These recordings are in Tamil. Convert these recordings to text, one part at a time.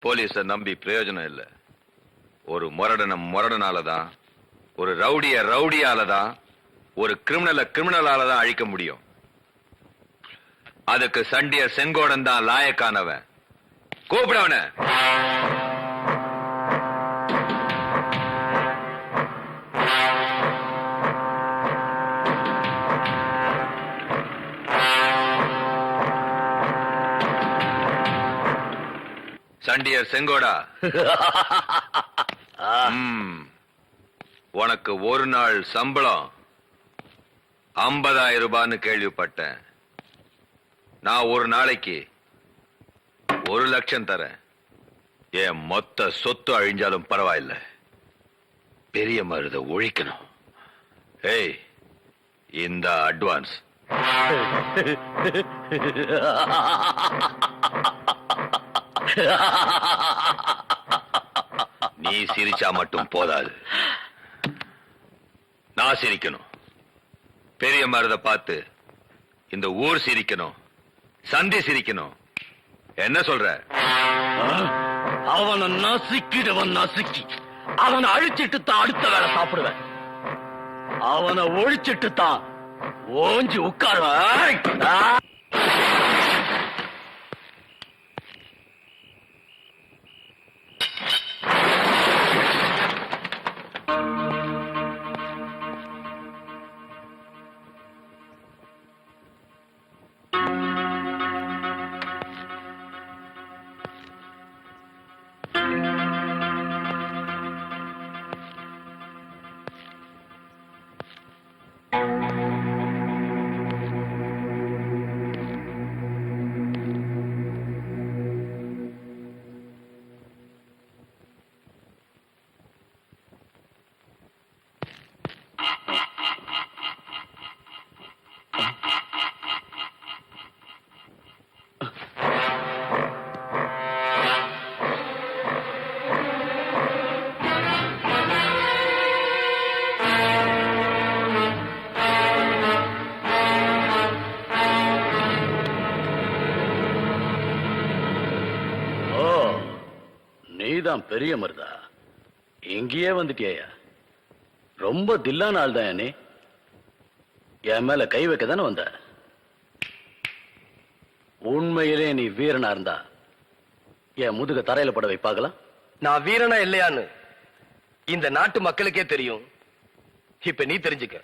போலீஸ நம்பி பிரயோஜனம் இல்லை. ஒரு முரடனாலதான், ஒரு ரவுடியாலதான், ஒரு கிரிமினலாலதான் அழிக்க முடியும். அதுக்கு சண்டியர் செங்கோடன் தான் லாயக்கானவன். கூப்பிடவன. சண்டியர் செங்கோடா, உனக்கு ஒரு நாள் சம்பளம் 50,000 ரூபான்னு கேள்விப்பட்டேன். நான் ஒரு நாளைக்கு 1 லட்சம் தரேன். என் மொத்த சொத்து அழிஞ்சாலும் பரவாயில்ல, பெரிய மருத ஒழிக்கணும். ஏய், இந்த அட்வான்ஸ். நீ சிரிச்சா மட்டும் போதாது, நான் சிரிக்கணும். பெரிய மருத பார்த்து இந்த ஊர் சிரிக்கணும், சந்தி சிரிக்கணும். என்ன சொல்ற? அவனை நசுக்கி அவனை அழிச்சிட்டு தான் அடுத்த வேலை சாப்பிடுவேன். அவனை ஒழிச்சிட்டு தான் ஓஞ்சி உட்காருவேன். நீதான் பெரிய மருதா, எங்கேயே வந்துட்டியா? ரொம்ப தில்லான ஆள் தான். நீ என் மேல கை வைக்க தானே வந்த? உண்மையிலே நீ வீரனா இருந்தா என் முதுக தரையில பட வைப்பாக்கலாம். நான் வீரனா இல்லையான்னு இந்த நாட்டு மக்களுக்கே தெரியும். இப்ப நீ தெரிஞ்சுக்க.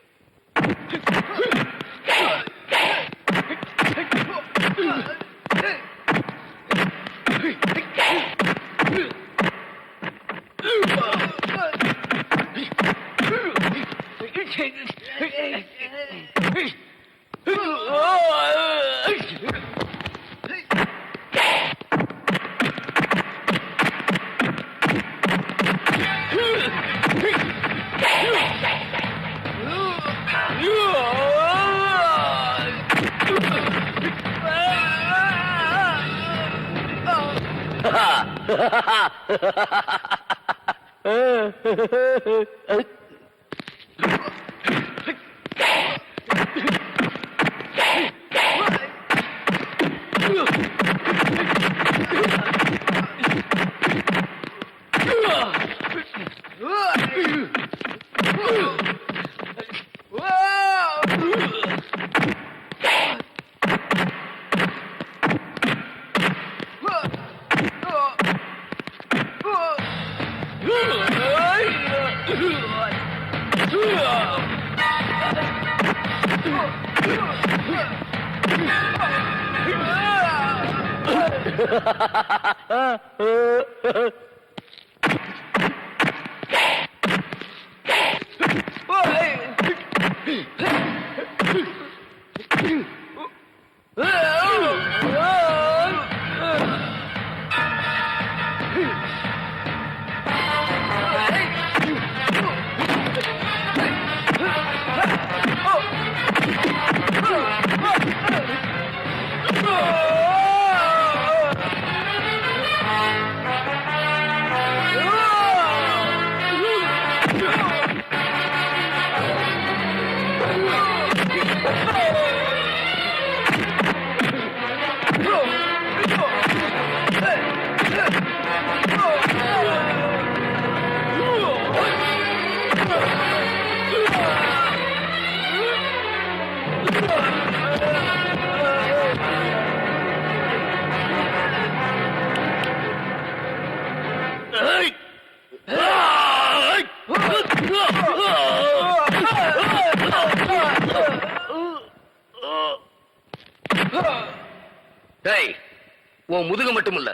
உன் முதுக மட்டும் இல்ல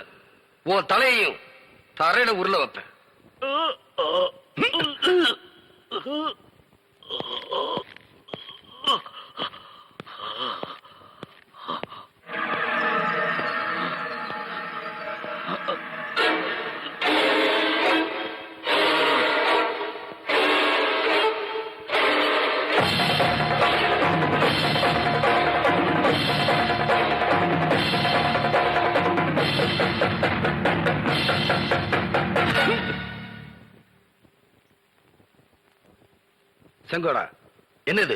உன் தலையையும் தரையில உருள வைப்பேன். செங்கோடா, என்னது?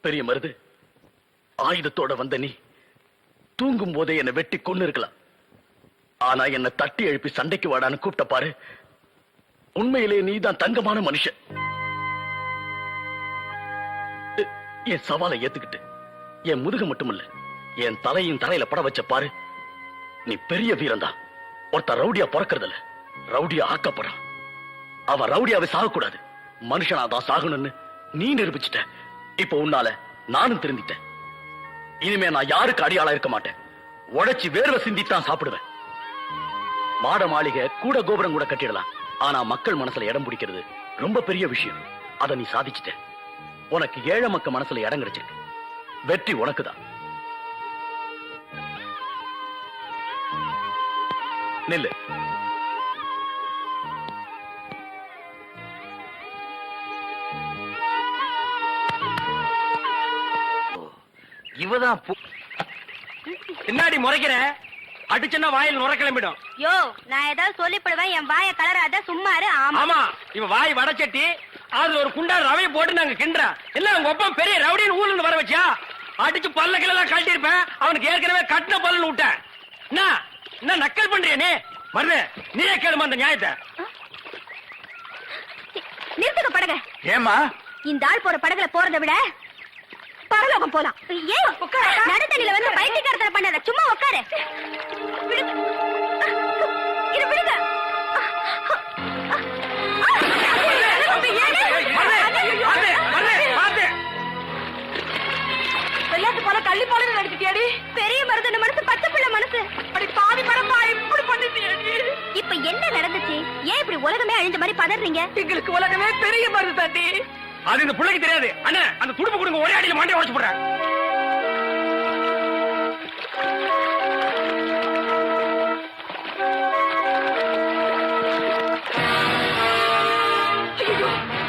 பெரிய மருது, ஆயுதத்தோட வந்த நீ தூங்கும் போதே என்னை வெட்டி கொன்னு இருக்கலாம். ஆனா என்னை தட்டி எழுப்பி சண்டைக்கு வாடான்னு கூப்பிட்ட பாரு. உண்மையிலே நீதான் தங்கமான மனுஷன். என் சவாலை ஏத்துக்கிட்டு என் முதுக மட்டுமில்ல என் தலையும் தலையில பட வச்ச பாரு. நீ பெரிய வீரன்தான். ஒருத்த ரவுடியா பிறக்கறதில்ல, ரவுடியா ஆக்கப்படுறான். அவன் ரவுடியாவே சாகக்கூடாது, மனுஷனாதான் சாகணும்னு நீ நிரூபிச்சிட்ட. இப்ப உன்னால நானும் திருந்திட்டேன். இனிமே நான் யாருக்கு அடியாளா இருக்க மாட்டேன். உடைச்சு வேர்வை சிந்தித்தான் சாப்பிடுவேன். மாட மாளிகை கூட கோபுரம் கூட கட்டிடலாம், ஆனா மக்கள் மனசுல இடம் பிடிக்கிறது ரொம்ப பெரிய விஷயம். அதை நீ சாதிச்சிட்ட. உனக்கு ஏழை மக்கள் மனசுல இடம் கிடைச்சிருக்கு. வெற்றி உனக்குதான். நில்லு. இவதான் பின்னாடி முறைக்கிற, அடிச்சனா வாயில் நுர கிளம்பிடும். யோ, நான் ஏதாவது சொல்லிப்படுவேன், என் வாயை கலராத, சும்மா இரு. ஆமா, இவ வாய் வடச்சட்டி, அதுல ஒரு குண்டா ரவையை போட்டு நாங்க கிண்டா. என்ன உங்க ஒப்பம் பெரிய ரவுடின்னு ஊர்ல இருந்து வர வச்சியா? அடிச்சு பல்ல கிளெல்லாம் கழட்டி இருப்பேன். அவனுக்கு ஏற்கனவே கட்டின பல்லுன்னு விட்டேன். என்ன நக்கல் பண்றிய நீ? மருது, நீயே கேளுமா அந்த நியாயத்தை. நிறுத்துக்க படக. ஏமா இந்த ஆள் போற படகுல போறதை விட பரலோகம் போலாம். ஏன் நடுத்தண்ணில வந்து பைத்தியக்காரத்தனை பண்ணாத, சும்மா உட்காரு. இது விடுங்க. வெள்ளாட்டு போல கள்ளி போல நடிச்சிட்டியாடி. பெரிய மருது மனசு பச்சை பிள்ளை மனசு. அப்படி பாதி மரமா இப்படி பண்ணிட்டியாடி. இப்ப என்ன நடந்துச்சு? ஏன் இப்படி உலகமே அழிஞ்ச மாதிரி பதறீங்க? எங்களுக்கு உலகமே பெரிய மருது தாண்டி. அது இந்த பிள்ளைக்கு தெரியாது. அண்ணா, அந்த துடுப்பு கொடுங்க, ஒரே அடியில மண்டையை உடைச்சு போடுறேன்.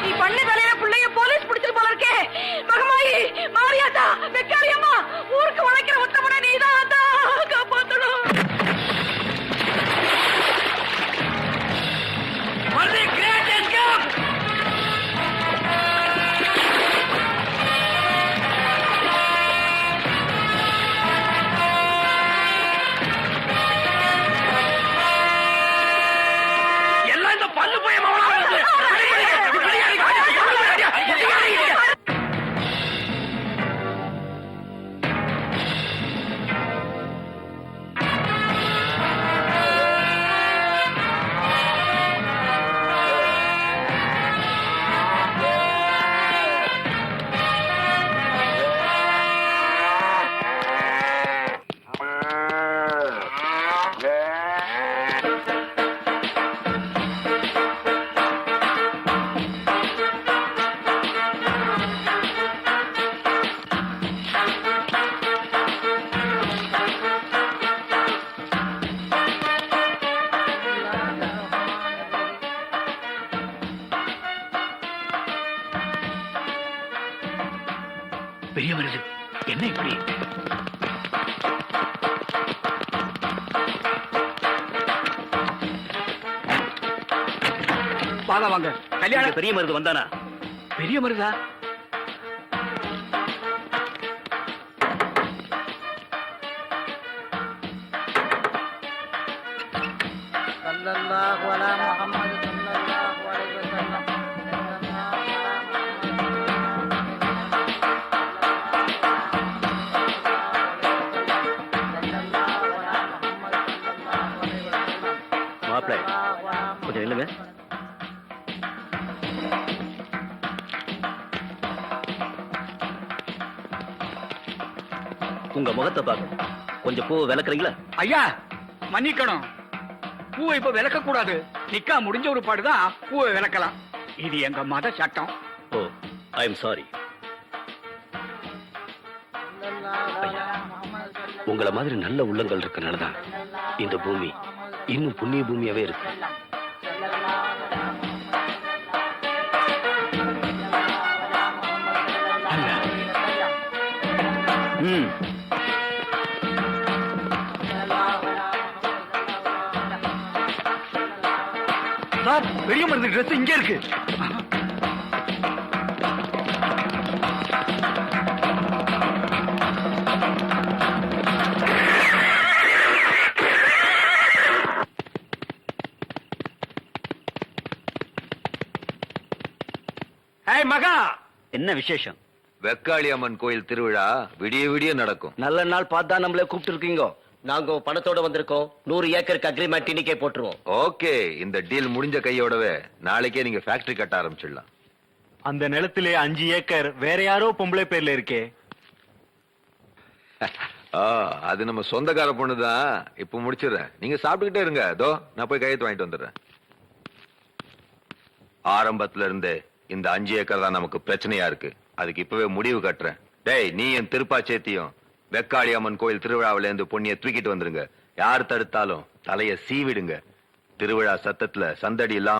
நீ பண்ண தலையில பிள்ளைய போலீஸ் பிடிச்சிட்டு போல இருக்கே. மகமாயி, மாரியாத்தா, வெக்காரியம்மா, ஊருக்கு உழைக்கிற உத்தமனை நீதான் காப்பாத்தணும். Marudhu, great escape. எல்லாம் இந்த பல்லு போய் பெரிய மருது, என்ன இப்படி? வாங்க வாங்க. கல்யாணம் பெரிய மருது வந்தானா? பெரிய மருதா? सल्लल्लाहु अला मुहम्मद सल्लल्लाहु अलैहि वसल्लम மாப்பிள்ளை, கொஞ்சம் இல்லைங்க. உங்க முகத்தை பாக்க கொஞ்சம் பூவை விளக்குறீங்களா? ஐயா மன்னிக்கணும், பூவை இப்ப விளக்க கூடாது. நிக்கா முடிஞ்ச ஒரு பாடுதான் பூவை விளக்கலாம். இது எங்க மத சட்டம். ஓ, ஐ எம் சாரி. உங்களை மாதிரி நல்ல உள்ளங்கள் இருக்கனாலதான் இந்த பூமி இன்னும் புண்ணிய பூமியாவே இருக்கு. சார், பெரிய மருந்து ட்ரெஸ் இங்க இருக்கு. ஏய் மகா, என்ன விசேஷம்? வெக்காளி அம்மன் கோயில் திருவிழா விடிய விடிய நடக்கும். நல்ல நாள் பார்த்தா நம்மளே கூப்பிட்டு இருக்கீங்க. நாங்க பணத்தோட வந்திருக்கோம். 100 ஏக்கருக்கு அக்ரிமெண்ட் இன்னைக்கே போட்டுருவோம். ஓகே, இந்த டீல் முடிஞ்ச கையோடவே நாளைக்கே நீங்க ஃபேக்டரி கட்ட ஆரம்பிச்சிடலாம். அந்த நிலத்திலே 5 ஏக்கர் வேற யாரோ பொம்பளை பேர்ல இருக்கே. அது நம்ம சொந்தக்கார பொண்ணுதான். இப்ப முடிச்சிடுறேன், நீங்க சாப்பிட்டுக்கிட்டே இருங்க. அதோ நான் போய் கையெழுத்து வாங்கிட்டு வந்துடுறேன். ஆரம்பத்துல இருந்தே இந்த 5 ஏக்கர் தான் நமக்கு பிரச்சனையா இருக்கு. அதுக்கு இப்பவே முடிவு கட்டுறேன். டேய், நீ என் திருப்பாச்சேத்தியும் வெக்காளி அம்மன் கோயில் திருவிழாவில இருந்து பொண்ணிய தூக்கிட்டு வந்துருங்க. யார் தடுத்தாலும் தலைய சீவிடுங்க. திருவிழா சத்தத்துல சந்தடி இல்லாம